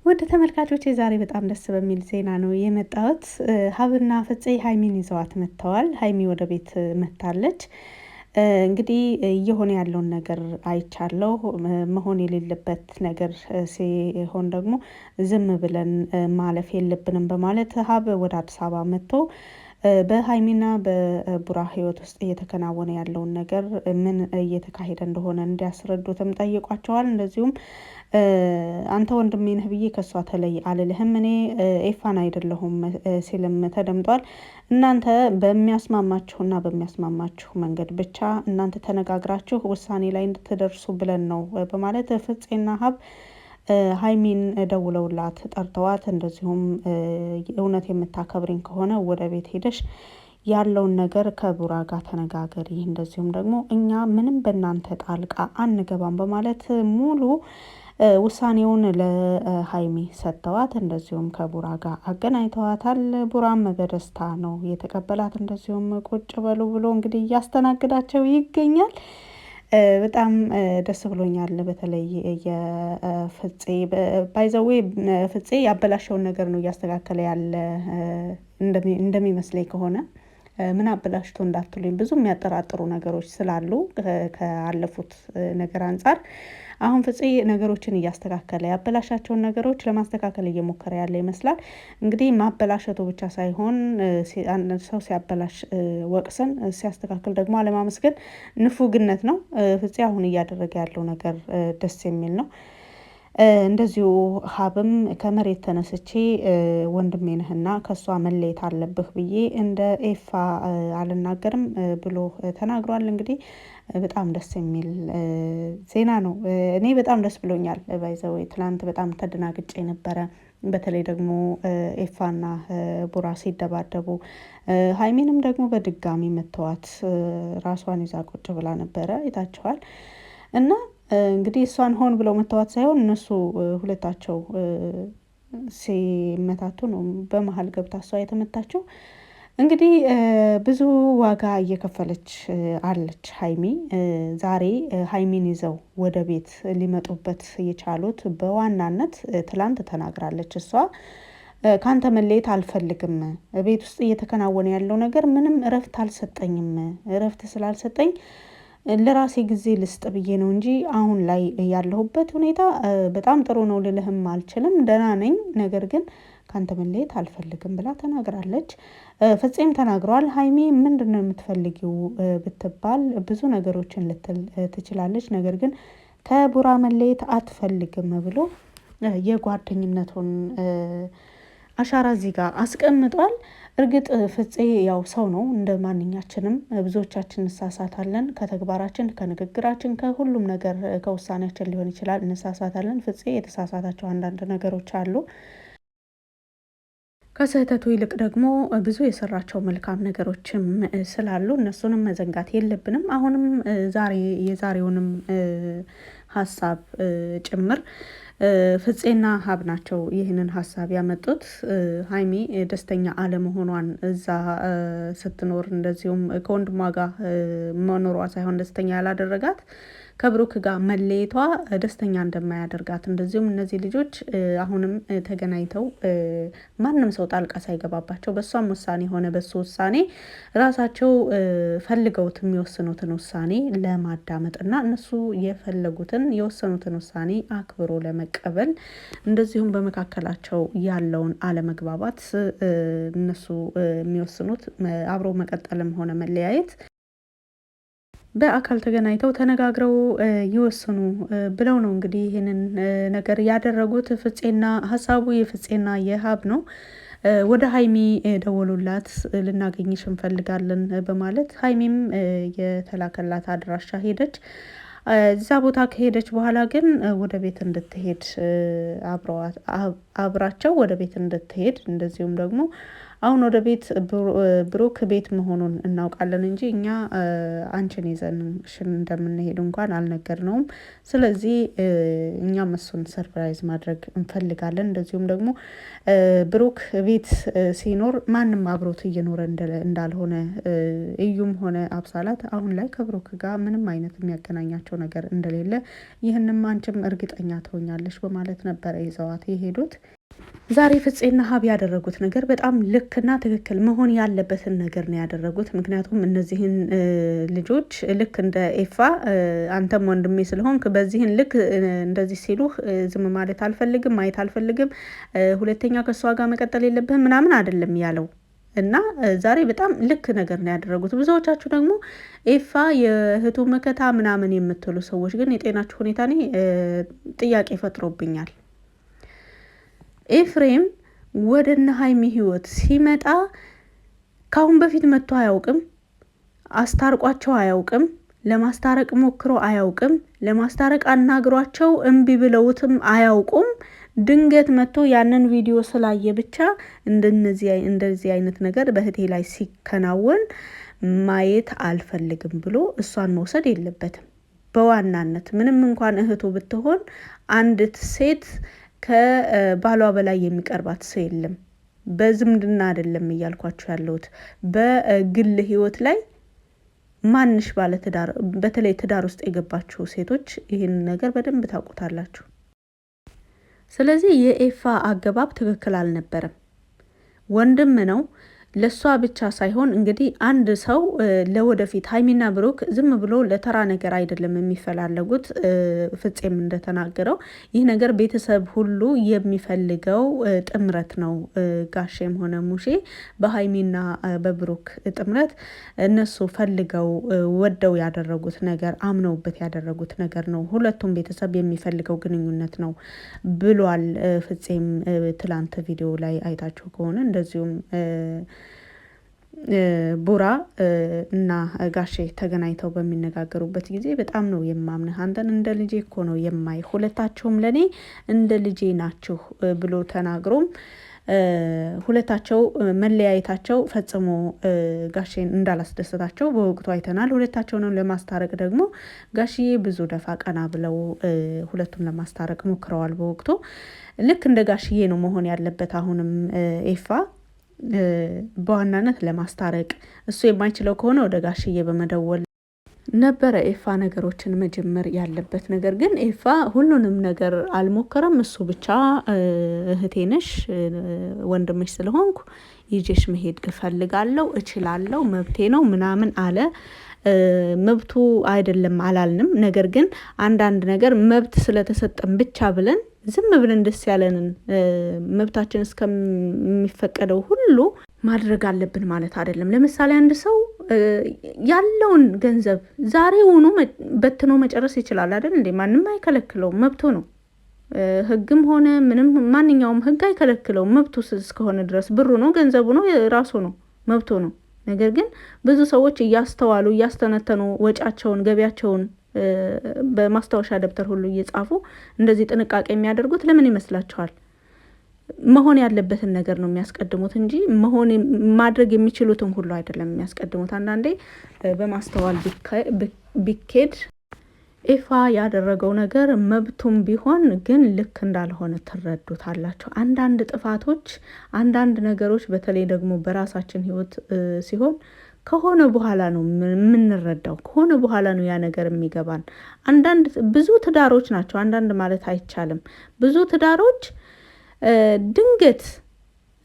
ወደ ተመልካቾቼ ዛሬ በጣም ደስ በሚል ዜና ነው የመጣሁት። ሀብና ፍፄ ሀይሚን ይዘዋት መጥተዋል። ሀይሚ ወደ ቤት መጥታለች። እንግዲህ እየሆነ ያለውን ነገር አይቻለሁ። መሆን የሌለበት ነገር ሲሆን ደግሞ ዝም ብለን ማለፍ የለብንም በማለት ሀብ ወደ አዲስ አበባ መጥቶ በሀይሚና በቡራ ህይወት ውስጥ እየተከናወነ ያለውን ነገር ምን እየተካሄደ እንደሆነ እንዲያስረዱትም ጠይቋቸዋል። እንደዚሁም አንተ ወንድሜ ነህ ብዬ ከሷ ተለይ አልልህም፣ እኔ ኤፋን አይደለሁም ሲልም ተደምጧል። እናንተ በሚያስማማችሁና በሚያስማማችሁ መንገድ ብቻ እናንተ ተነጋግራችሁ ውሳኔ ላይ እንድትደርሱ ብለን ነው በማለት ፍፄና ሀብ ሀይሚን ደውለውላት ጠርተዋት፣ እንደዚሁም እውነት የምታከብሪኝ ከሆነ ወደ ቤት ሄደሽ ያለውን ነገር ከቡራ ጋር ተነጋገሪ፣ እንደዚሁም ደግሞ እኛ ምንም በእናንተ ጣልቃ አንገባም በማለት ሙሉ ውሳኔውን ለሀይሚ ሰጥተዋት፣ እንደዚሁም ከቡራ ጋር አገናኝተዋታል። ቡራም በደስታ ነው የተቀበላት። እንደዚሁም ቁጭ በሉ ብሎ እንግዲህ እያስተናግዳቸው ይገኛል። በጣም ደስ ብሎኛል። በተለይ የፍፄ ባይዘዌ ፍፄ ያበላሸውን ነገር ነው እያስተካከለ ያለ እንደሚመስለኝ ከሆነ ምን አበላሽቶ እንዳትሉኝ ብዙ የሚያጠራጥሩ ነገሮች ስላሉ ካለፉት ነገር አንጻር አሁን ፍፄ ነገሮችን እያስተካከለ ያበላሻቸውን ነገሮች ለማስተካከል እየሞከረ ያለ ይመስላል። እንግዲህ ማበላሸቱ ብቻ ሳይሆን ሰው ሲያበላሽ ወቅሰን ሲያስተካክል ደግሞ አለማመስገን ንፉግነት ነው። ፍፄ አሁን እያደረገ ያለው ነገር ደስ የሚል ነው። እንደዚሁ ሀብም ከመሬት ተነስቼ ወንድሜ ነህና ከሷ መለየት አለብህ ብዬ እንደ ኤፋ አልናገርም ብሎ ተናግሯል። እንግዲህ በጣም ደስ የሚል ዜና ነው። እኔ በጣም ደስ ብሎኛል። ባይዘው ትላንት በጣም ተደናግጬ ነበረ። በተለይ ደግሞ ኤፋና ቡራ ሲደባደቡ ሀይሚንም ደግሞ በድጋሚ መተዋት ራሷን ይዛ ቁጭ ብላ ነበረ፣ አይታችኋል። እና እንግዲህ እሷን ሆን ብለው መተዋት ሳይሆን እነሱ ሁለታቸው ሲመታቱ ነው በመሀል ገብታ እሷ የተመታችው። እንግዲህ ብዙ ዋጋ እየከፈለች አለች ሀይሚ። ዛሬ ሀይሚን ይዘው ወደ ቤት ሊመጡበት የቻሉት በዋናነት ትላንት ተናግራለች እሷ ካንተ መለየት አልፈልግም፣ ቤት ውስጥ እየተከናወነ ያለው ነገር ምንም እረፍት አልሰጠኝም፣ እረፍት ስላልሰጠኝ ለራሴ ጊዜ ልስጥ ብዬ ነው እንጂ አሁን ላይ ያለሁበት ሁኔታ በጣም ጥሩ ነው ልልህም አልችልም፣ ደህና ነኝ፣ ነገር ግን ካንተ መለየት አልፈልግም ብላ ተናግራለች። ፍፄም ተናግሯል። ሀይሚ ምንድነው የምትፈልጊው ብትባል ብዙ ነገሮችን ልትል ትችላለች፣ ነገር ግን ከቡራ መለየት አትፈልግም ብሎ የጓደኝነቱን አሻራ እዚህ ጋር አስቀምጧል። እርግጥ ፍፄ ያው ሰው ነው፣ እንደ ማንኛችንም ብዙዎቻችን እንሳሳታለን። ከተግባራችን፣ ከንግግራችን፣ ከሁሉም ነገር ከውሳኔያችን ሊሆን ይችላል እንሳሳታለን። ፍፄ የተሳሳታቸው አንዳንድ ነገሮች አሉ። ከስህተቱ ይልቅ ደግሞ ብዙ የሰራቸው መልካም ነገሮችም ስላሉ እነሱንም መዘንጋት የለብንም። አሁንም የዛሬውንም ሀሳብ ጭምር ፍፄና ሀብ ናቸው ይህንን ሀሳብ ያመጡት። ሀይሚ ደስተኛ አለመሆኗን እዛ ስትኖር እንደዚሁም ከወንድሟ ጋር መኖሯ ሳይሆን ደስተኛ ያላደረጋት ከብሩክ ጋር መለየቷ ደስተኛ እንደማያደርጋት፣ እንደዚሁም እነዚህ ልጆች አሁንም ተገናኝተው ማንም ሰው ጣልቃ ሳይገባባቸው በእሷም ውሳኔ ሆነ በሱ ውሳኔ ራሳቸው ፈልገውት የሚወስኑትን ውሳኔ ለማዳመጥና እነሱ የፈለጉትን የወሰኑትን ውሳኔ አክብሮ ለመቀበል፣ እንደዚሁም በመካከላቸው ያለውን አለመግባባት እነሱ የሚወስኑት አብሮ መቀጠልም ሆነ መለያየት በአካል ተገናኝተው ተነጋግረው ይወስኑ ብለው ነው እንግዲህ ይህንን ነገር ያደረጉት። ፍፄና ሀሳቡ የፍፄና የሀብ ነው። ወደ ሀይሚ ደወሉላት፣ ልናገኝሽ እንፈልጋለን በማለት ሀይሚም የተላከላት አድራሻ ሄደች። እዛ ቦታ ከሄደች በኋላ ግን ወደ ቤት እንድትሄድ አብራቸው ወደ ቤት እንድትሄድ እንደዚሁም ደግሞ አሁን ወደ ቤት ብሩክ ቤት መሆኑን እናውቃለን እንጂ እኛ አንቺን ይዘንሽን እንደምንሄድ እንኳን አልነገርነውም። ስለዚህ እኛም እሱን ሰርፕራይዝ ማድረግ እንፈልጋለን። እንደዚሁም ደግሞ ብሩክ ቤት ሲኖር ማንም አብሮት እየኖረ እንዳልሆነ እዩም ሆነ አብሳላት አሁን ላይ ከብሩክ ጋር ምንም አይነት የሚያገናኛቸው ነገር እንደሌለ ይህንም አንቺም እርግጠኛ ትሆኛለሽ በማለት ነበረ ይዘዋት የሄዱት። ዛሬ ፍፄና ሀብ ያደረጉት ነገር በጣም ልክና ትክክል መሆን ያለበትን ነገር ነው ያደረጉት። ምክንያቱም እነዚህን ልጆች ልክ እንደ ኤፋ አንተም ወንድሜ ስለሆንክ በዚህን ልክ እንደዚህ ሲሉህ ዝም ማለት አልፈልግም፣ ማየት አልፈልግም፣ ሁለተኛ ከእሷ ጋር መቀጠል የለብህም ምናምን አይደለም ያለው እና ዛሬ በጣም ልክ ነገር ነው ያደረጉት። ብዙዎቻችሁ ደግሞ ኤፋ የእህቱ መከታ ምናምን የምትሉ ሰዎች ግን የጤናችሁ ሁኔታ እኔ ጥያቄ ፈጥሮብኛል። ኤፍሬም ወደ እነ ሀይሚ ህይወት ሲመጣ ካሁን በፊት መጥቶ አያውቅም፣ አስታርቋቸው አያውቅም፣ ለማስታረቅ ሞክሮ አያውቅም፣ ለማስታረቅ አናግሯቸው እምቢ ብለውትም አያውቁም። ድንገት መጥቶ ያንን ቪዲዮ ስላየ ብቻ እንደዚህ አይነት ነገር በእህቴ ላይ ሲከናወን ማየት አልፈልግም ብሎ እሷን መውሰድ የለበትም። በዋናነት ምንም እንኳን እህቱ ብትሆን አንዲት ሴት ከባሏ በላይ የሚቀርባት ሰው የለም። በዝምድና አይደለም እያልኳችሁ ያለሁት በግል ህይወት ላይ ማንሽ ባለ ትዳር፣ በተለይ ትዳር ውስጥ የገባችሁ ሴቶች ይህን ነገር በደንብ ታውቁታላችሁ። ስለዚህ የኤፋ አገባብ ትክክል አልነበረም። ወንድም ነው ለሷ ብቻ ሳይሆን እንግዲህ አንድ ሰው ለወደፊት ሀይሚና ብሩክ ዝም ብሎ ለተራ ነገር አይደለም የሚፈላለጉት። ፍፄም እንደተናገረው ይህ ነገር ቤተሰብ ሁሉ የሚፈልገው ጥምረት ነው። ጋሼም ሆነ ሙሼ በሀይሚና በብሩክ ጥምረት እነሱ ፈልገው ወደው ያደረጉት ነገር፣ አምነውበት ያደረጉት ነገር ነው። ሁለቱም ቤተሰብ የሚፈልገው ግንኙነት ነው ብሏል ፍፄም። ትላንት ቪዲዮ ላይ አይታችሁ ከሆነ እንደዚሁም ቡራ እና ጋሼ ተገናኝተው በሚነጋገሩበት ጊዜ በጣም ነው የማምንህ፣ አንተን እንደ ልጄ እኮ ነው የማይ፣ ሁለታቸውም ለኔ እንደ ልጄ ናችሁ ብሎ ተናግሮም ሁለታቸው መለያየታቸው ፈጽሞ ጋሼን እንዳላስደሰታቸው በወቅቱ አይተናል። ሁለታቸውንም ለማስታረቅ ደግሞ ጋሽዬ ብዙ ደፋ ቀና ብለው ሁለቱም ለማስታረቅ ሞክረዋል በወቅቱ። ልክ እንደ ጋሽዬ ነው መሆን ያለበት። አሁንም ኤፋ በዋናነት ለማስታረቅ እሱ የማይችለው ከሆነ ወደ ጋሽዬ በመደወል ነበረ ኤፋ ነገሮችን መጀመር ያለበት። ነገር ግን ኤፋ ሁሉንም ነገር አልሞከረም። እሱ ብቻ እህቴ ነሽ፣ ወንድምሽ ስለሆንኩ ይዤሽ መሄድ እፈልጋለሁ፣ እችላለሁ፣ መብቴ ነው ምናምን አለ። መብቱ አይደለም አላልንም። ነገር ግን አንዳንድ ነገር መብት ስለተሰጠን ብቻ ብለን ዝም ብለን ደስ ያለንን መብታችን እስከሚፈቀደው ሁሉ ማድረግ አለብን ማለት አይደለም። ለምሳሌ አንድ ሰው ያለውን ገንዘብ ዛሬውኑ በትኖ መጨረስ ይችላል አይደል እንዴ? ማንም አይከለክለው፣ መብቱ ነው። ህግም ሆነ ምንም ማንኛውም ህግ አይከለክለው፣ መብቱ እስከሆነ ድረስ ብሩ ነው፣ ገንዘቡ ነው፣ ራሱ ነው፣ መብቱ ነው። ነገር ግን ብዙ ሰዎች እያስተዋሉ እያስተነተኑ ወጫቸውን ገቢያቸውን በማስታወሻ ደብተር ሁሉ እየጻፉ እንደዚህ ጥንቃቄ የሚያደርጉት ለምን ይመስላችኋል? መሆን ያለበትን ነገር ነው የሚያስቀድሙት እንጂ ማድረግ የሚችሉትን ሁሉ አይደለም የሚያስቀድሙት። አንዳንዴ በማስተዋል ቢኬድ ኤፋ ያደረገው ነገር መብቱም ቢሆን ግን ልክ እንዳልሆነ ትረዱታላችሁ። አንዳንድ ጥፋቶች፣ አንዳንድ ነገሮች በተለይ ደግሞ በራሳችን ህይወት ሲሆን ከሆነ በኋላ ነው የምንረዳው። ከሆነ በኋላ ነው ያ ነገር የሚገባን። ብዙ ትዳሮች ናቸው፣ አንዳንድ ማለት አይቻልም። ብዙ ትዳሮች ድንገት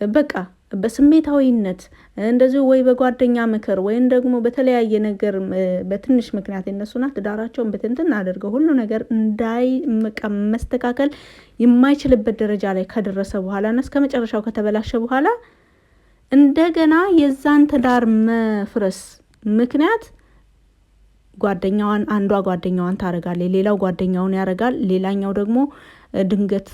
በቃ በስሜታዊነት እንደዚሁ ወይ በጓደኛ ምክር ወይም ደግሞ በተለያየ ነገር በትንሽ ምክንያት የነሱና ትዳራቸውን በትንትን አድርገው ሁሉ ነገር መስተካከል የማይችልበት ደረጃ ላይ ከደረሰ በኋላ እና እስከ መጨረሻው ከተበላሸ በኋላ እንደገና የዛን ትዳር መፍረስ ምክንያት አንዷ ጓደኛዋን ታረጋለች፣ ሌላው ጓደኛውን ያረጋል፣ ሌላኛው ደግሞ ድንገት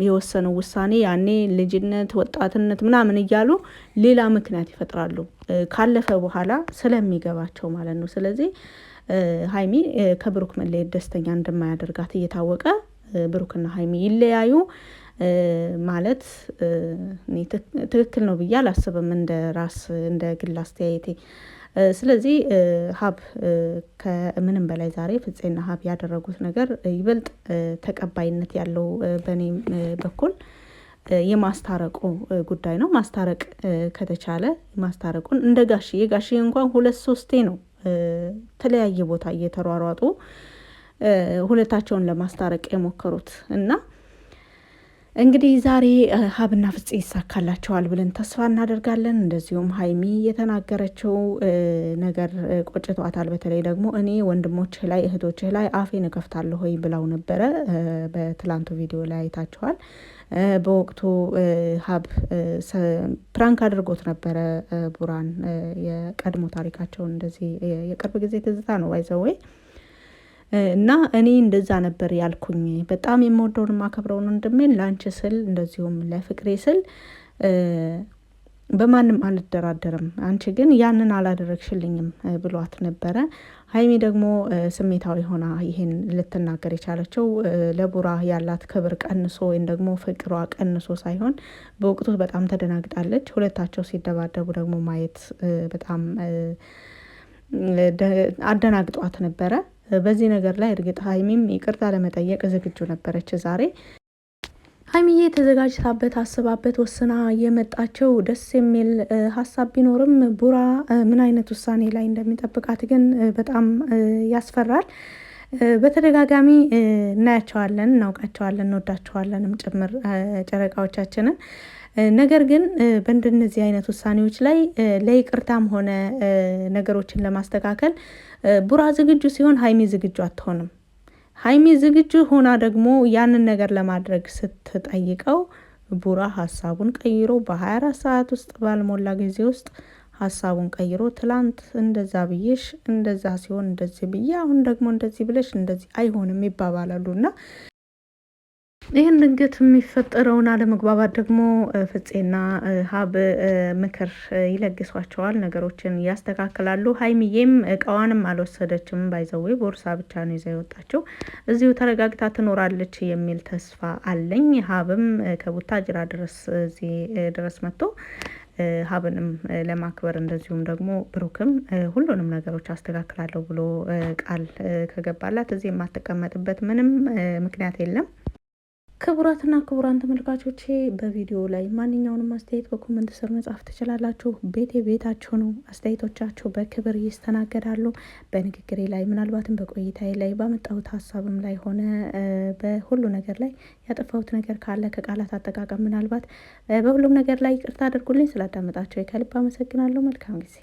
የወሰነው ውሳኔ ያኔ ልጅነት ወጣትነት ምናምን እያሉ ሌላ ምክንያት ይፈጥራሉ ካለፈ በኋላ ስለሚገባቸው ማለት ነው። ስለዚህ ሀይሚ ከብሩክ መለየት ደስተኛ እንደማያደርጋት እየታወቀ ብሩክና ሀይሚ ይለያዩ። ማለት ትክክል ነው ብዬ አላስብም እንደ ግል አስተያየቴ። ስለዚህ ሀብ ከምንም በላይ ዛሬ ፍፄና ሀብ ያደረጉት ነገር ይበልጥ ተቀባይነት ያለው በእኔም በኩል የማስታረቁ ጉዳይ ነው። ማስታረቅ ከተቻለ ማስታረቁን እንደ ጋሽዬ እንኳን 2-3 ነው ተለያየ ቦታ እየተሯሯጡ ሁለታቸውን ለማስታረቅ የሞከሩት እና እንግዲህ ዛሬ ሀብና ፍፄ ይሳካላቸዋል ብለን ተስፋ እናደርጋለን። እንደዚሁም ሀይሚ የተናገረችው ነገር ቆጭቷታል። በተለይ ደግሞ እኔ ወንድሞችህ ላይ እህቶችህ ላይ አፌን እከፍታለሁ ሆይ ብላው ነበረ። በትላንቱ ቪዲዮ ላይ አይታችኋል። በወቅቱ ሀብ ፕራንክ አድርጎት ነበረ ቡራን። የቀድሞ ታሪካቸውን እንደዚህ የቅርብ ጊዜ ትዝታ ነው ባይዘወይ እና እኔ እንደዛ ነበር ያልኩኝ። በጣም የምወደውን ማከብረውን ወንድሜን ላንቺ ስል እንደዚሁም ለፍቅሬ ስል በማንም አልደራደርም፣ አንቺ ግን ያንን አላደረግሽልኝም ብሏት ነበረ። ሀይሚ ደግሞ ስሜታዊ ሆና ይሄን ልትናገር የቻለችው ለቡራ ያላት ክብር ቀንሶ ወይም ደግሞ ፍቅሯ ቀንሶ ሳይሆን በወቅቱ በጣም ተደናግጣለች። ሁለታቸው ሲደባደቡ ደግሞ ማየት በጣም አደናግጧት ነበረ። በዚህ ነገር ላይ እርግጥ ሀይሚም ይቅርታ ለመጠየቅ ዝግጁ ነበረች ዛሬ። ሀይሚዬ ተዘጋጅታበት አስባበት ወስና የመጣቸው ደስ የሚል ሀሳብ ቢኖርም ቡራ ምን አይነት ውሳኔ ላይ እንደሚጠብቃት ግን በጣም ያስፈራል። በተደጋጋሚ እናያቸዋለን፣ እናውቃቸዋለን፣ እንወዳቸዋለንም ጭምር ጨረቃዎቻችንን። ነገር ግን በእንደነዚህ አይነት ውሳኔዎች ላይ ለይቅርታም ሆነ ነገሮችን ለማስተካከል ቡራ ዝግጁ ሲሆን ሀይሚ ዝግጁ አትሆንም። ሀይሚ ዝግጁ ሆና ደግሞ ያንን ነገር ለማድረግ ስትጠይቀው ቡራ ሀሳቡን ቀይሮ በ24 ሰዓት ውስጥ ባልሞላ ጊዜ ውስጥ ሀሳቡን ቀይሮ ትላንት እንደዛ ብዬሽ እንደዛ ሲሆን እንደዚህ ብዬ አሁን ደግሞ እንደዚህ ብለሽ እንደዚህ አይሆንም ይባባላሉ እና ይህን ድንገት የሚፈጠረውን አለመግባባት ደግሞ ፍፄና ሀብ ምክር ይለግሷቸዋል፣ ነገሮችን ያስተካክላሉ። ሀይሚዬም እቃዋንም አልወሰደችም፣ ባይዘዌ ቦርሳ ብቻ ነው ይዛ የወጣችው። እዚሁ ተረጋግታ ትኖራለች የሚል ተስፋ አለኝ። ሀብም ከቡታጅራ ድረስ መጥቶ ሀብንም ለማክበር እንደዚሁም ደግሞ ብሩክም ሁሉንም ነገሮች አስተካክላለሁ ብሎ ቃል ከገባላት እዚህ የማትቀመጥበት ምንም ምክንያት የለም። ክቡራትና ክቡራን ተመልካቾቼ በቪዲዮ ላይ ማንኛውንም አስተያየት በኮመንት ስር መጻፍ ትችላላችሁ። ቤታችሁ ነው። አስተያየቶቻችሁ በክብር ይስተናገዳሉ። በንግግሬ ላይ ምናልባትም በቆይታዬ ላይ ባመጣሁት ሀሳብም ላይ ሆነ በሁሉ ነገር ላይ ያጠፋሁት ነገር ካለ ከቃላት አጠቃቀም ምናልባት በሁሉም ነገር ላይ ይቅርታ አድርጉልኝ። ስላዳመጣችሁ ከልብ አመሰግናለሁ። መልካም ጊዜ